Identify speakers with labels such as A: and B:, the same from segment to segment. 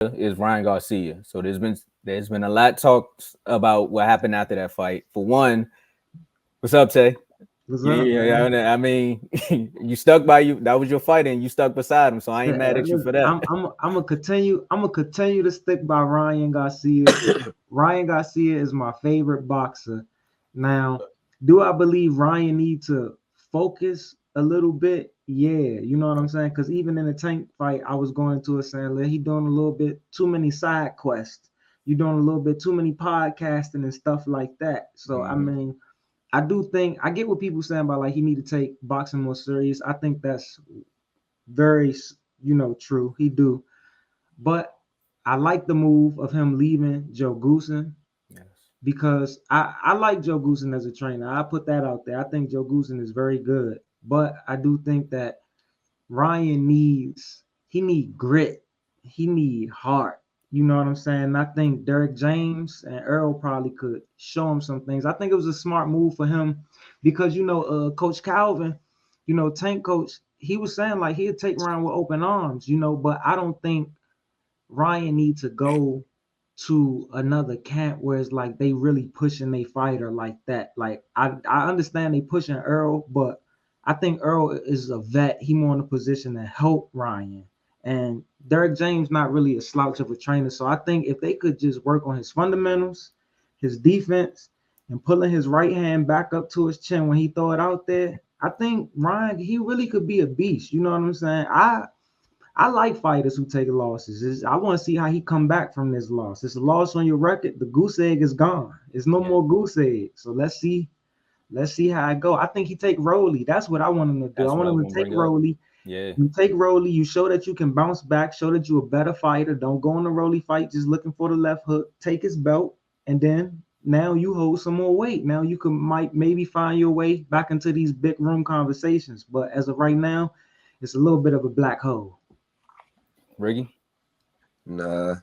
A: is Ryan Garcia. So there's been a lot talked about what happened after that fight. For one, what's up, Tay?
B: What's
A: Yeah,
B: up,
A: yeah,
B: man?
A: yeah. I mean, you stuck by you. That was your fight, and you stuck beside him. So I ain't mad at you
B: Look,
A: for that.
B: I'm gonna continue. I'm gonna continue to stick by Ryan Garcia. Ryan Garcia is my favorite boxer. Now, do I believe Ryan need to focus a little bit? Yeah, you know what I'm saying. Because even in the Tank fight, I was going to it saying he doing a little bit too many side quests. You doing a little bit too many podcasting and stuff like that. So I
A: Hmm.
B: mean, I do think I get what people saying about he need to take boxing more serious. I think that's very true. He do, but I like the move of him leaving Joe Goosen
A: Yes.
B: because I like Joe Goosen as a trainer. I put that out there. I think Joe Goosen is very good, but I do think that Ryan need grit. He need heart. You know what I'm saying? I think Derek James and Earl probably could show him some things. I think it was a smart move for him because Coach Calvin, Tank Coach, he was saying like he'd take Ryan with open arms, but I don't think Ryan needs to go to another camp where it's like they really pushing a fighter like that. Like I understand they pushing Earl, but I think Earl is a vet. He more in a position to help Ryan. And Derek James not really a slouch of a trainer. So I think if they could just work on his fundamentals, his defense, and pulling his right hand back up to his chin when he throw it out there, I think Ryan, he really could be a beast. You know what I'm saying? I like fighters who take losses. I want to see how he come back from this loss. It's a loss on your record. The goose egg is gone. It's no
A: Yeah,
B: more goose egg. So let's see. Let's see how it go. I think he take Rolly. That's what I want him to do. I
A: that's what
B: want
A: I was
B: him to
A: gonna
B: take
A: bring up.
B: Rolly.
A: Yeah,
B: You take Rolly. You show that you can bounce back. Show that you're a better fighter. Don't go in the Rolly fight just looking for the left hook. Take his belt, and then now you hold some more weight. Now you can might maybe find your way back into these big room conversations. But as of right now, it's a little bit of a black hole.
A: Ricky.
C: Nah,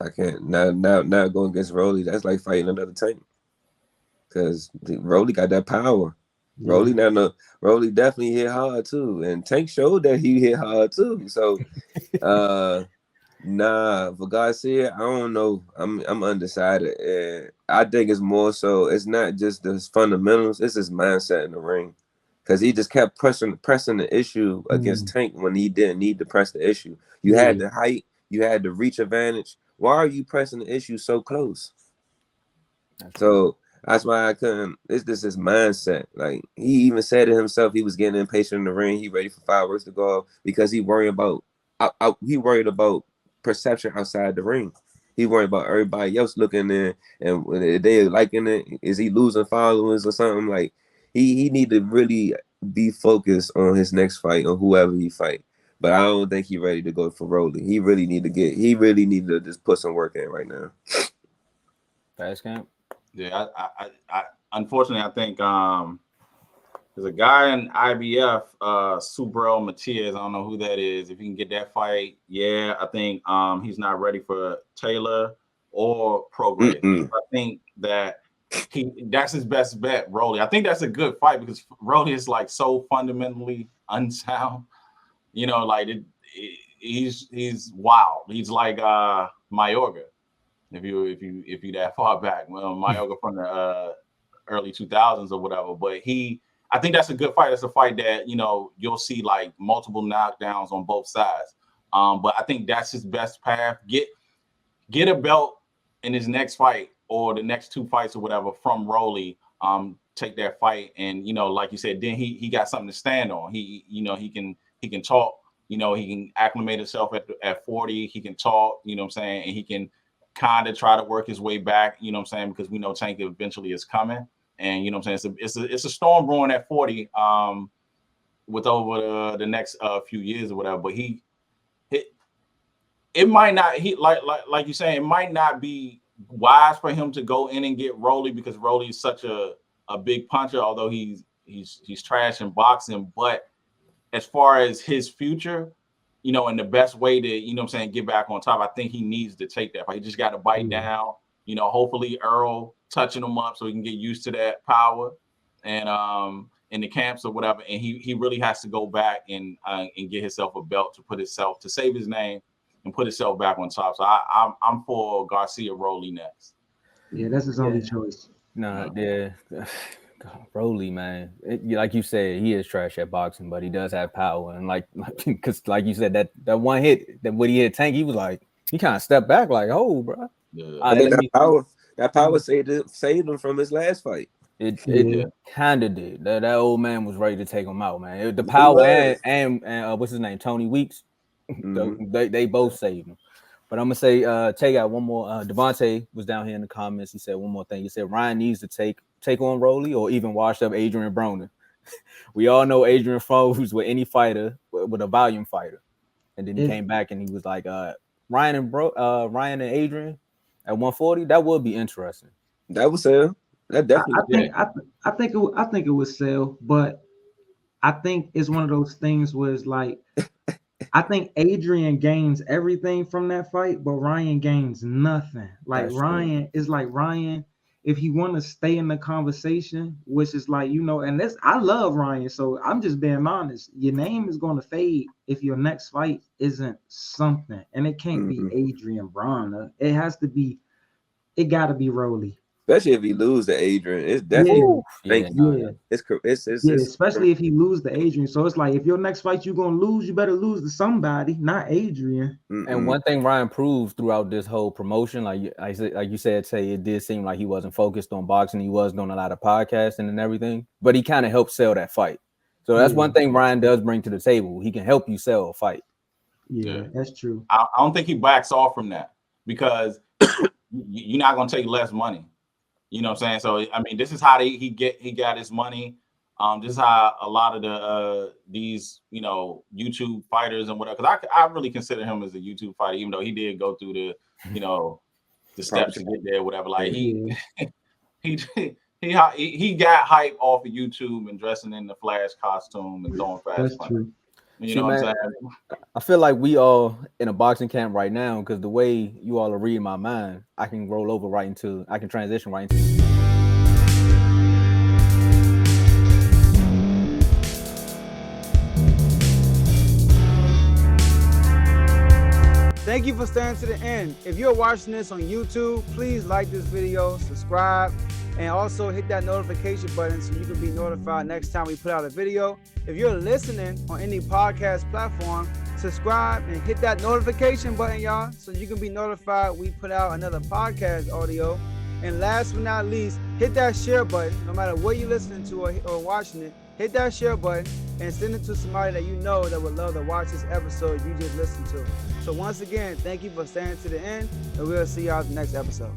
C: I can't. Now going against Rolly, that's like fighting another Tank. Cause Rolly got that power.
B: Yeah.
C: Rolly now no Rolly definitely hit hard too. And Tank showed that he hit hard too. So uh nah, for Garcia, I don't know. I'm undecided. And I think it's more so it's not just the fundamentals, it's his mindset in the ring. Cause he just kept pressing the issue against
B: Mm,
C: Tank when he didn't need to press the issue. You had
B: yeah.
C: the height, you had the reach advantage. Why are you pressing the issue so close?
A: That's true.
C: So that's why I couldn't. It's just his mindset. Like he even said it himself, he was getting impatient in the ring. He ready for fireworks to go off because he worried about. He worried about perception outside the ring. He worried about everybody else looking in and when they liking it. Is he losing followers or something? Like he need to really be focused on his next fight on whoever he fight. But I don't think he ready to go for Rolly. He really need to get. He really need to just put some work in right now.
A: Fast camp.
D: Yeah, unfortunately I think there's a guy in IBF, Subrel Matias. I don't know who that is. If he can get that fight, yeah, I think he's not ready for Taylor or Prograis.
C: Mm-mm.
D: I think that that's his best bet, Rolly. I think that's a good fight because Rolly is like so fundamentally unsound. Like he's wild. He's like Mayorga. If you that far back, well, Mayorga from the early 2000s or whatever. But I think that's a good fight. That's a fight that you'll see like multiple knockdowns on both sides. But I think that's his best path. Get a belt in his next fight or the next two fights or whatever from Rolly. Take that fight and like you said, then he got something to stand on. He can talk. He can acclimate himself at 40. He can talk. You know what I'm saying, and he can kind of try to work his way back. You know what I'm saying, because we know Tank eventually is coming. And you know what I'm saying, it's a storm brewing at 40. With over the next few years or whatever. But it might not like you saying, it might not be wise for him to go in and get Rolly because Rolly is such a big puncher, although he's trash in boxing. But as far as his future, and the best way to, what I'm saying, get back on top, I think he needs to take that fight. He just got to bite
B: Yeah.
D: down, hopefully Earl touching him up so he can get used to that power and in the camps or whatever. And he really has to go back and get himself a belt to put himself to save his name and put itself back on top. So I'm for Garcia Rolly next.
B: Yeah, that's his only choice.
A: Nah, yeah. Rolly, man, like you said, he is trash at boxing, but he does have power. And because like you said, that one hit, that when he hit Tank, he was like, he kind of stepped back, like, oh, bro.
D: Yeah.
C: I think that power saved him from his last fight.
A: It kind of did. That old man was ready to take him out, man. The
C: He
A: power
C: was.
A: and what's his name, Tony Weeks,
C: Mhm.
A: they both saved him. But I'm gonna say, Tay got one more. Devontae was down here in the comments. He said one more thing. He said Ryan needs to take on Rolly or even washed up Adrian Broner. We all know Adrian froze with any fighter, with a volume fighter, and then he came back and he was like, Ryan and Adrian at 140. That would be interesting.
C: That was him. That definitely.
B: I think it was sell, but I think it's one of those things where it's like, I think Adrian gains everything from that fight, but Ryan gains nothing. Like
A: That's
B: Ryan
A: true.
B: is like Ryan, if he want to stay in the conversation, which is like, and this, I love Ryan, so I'm just being honest. Your name is going to fade if your next fight isn't something, and it can't be Adrian Broner. It has to be. It got to be Rolly.
C: Especially if he lose to Adrian, it's definitely it's
B: especially if he lose to Adrian. So it's like, if your next fight you're gonna lose, you better lose to somebody, not Adrian.
A: And one thing Ryan proved throughout this whole promotion, like you said, it did seem like he wasn't focused on boxing. He was doing a lot of podcasting and everything, but he kind of helped sell that fight. So that's one thing Ryan does bring to the table. He can help you sell a fight.
B: Yeah, that's true.
D: I don't think he backs off from that, because you're not gonna take less money. You know what I'm saying? So I mean, this is how he got his money. This is how a lot of the these YouTube fighters and whatever. Because I really consider him as a YouTube fighter, even though he did go through the the steps to get there, whatever. Like he got hype off of YouTube and dressing in the Flash costume and throwing fast
B: That's
D: punches.
B: true.
D: You know what I'm saying?
A: I feel like we all in a boxing camp right now, because the way you all are reading my mind, I can transition right into.
E: Thank you for staying to the end. If you're watching this on YouTube, please like this video, subscribe, and also hit that notification button so you can be notified next time we put out a video. If you're listening on any podcast platform, subscribe and hit that notification button, y'all, so you can be notified we put out another podcast audio. And last but not least, hit that share button. No matter what you're listening to or watching it, hit that share button and send it to somebody that you know that would love to watch this episode you just listened to. So once again, thank you for staying to the end, and we'll see y'all at the next episode.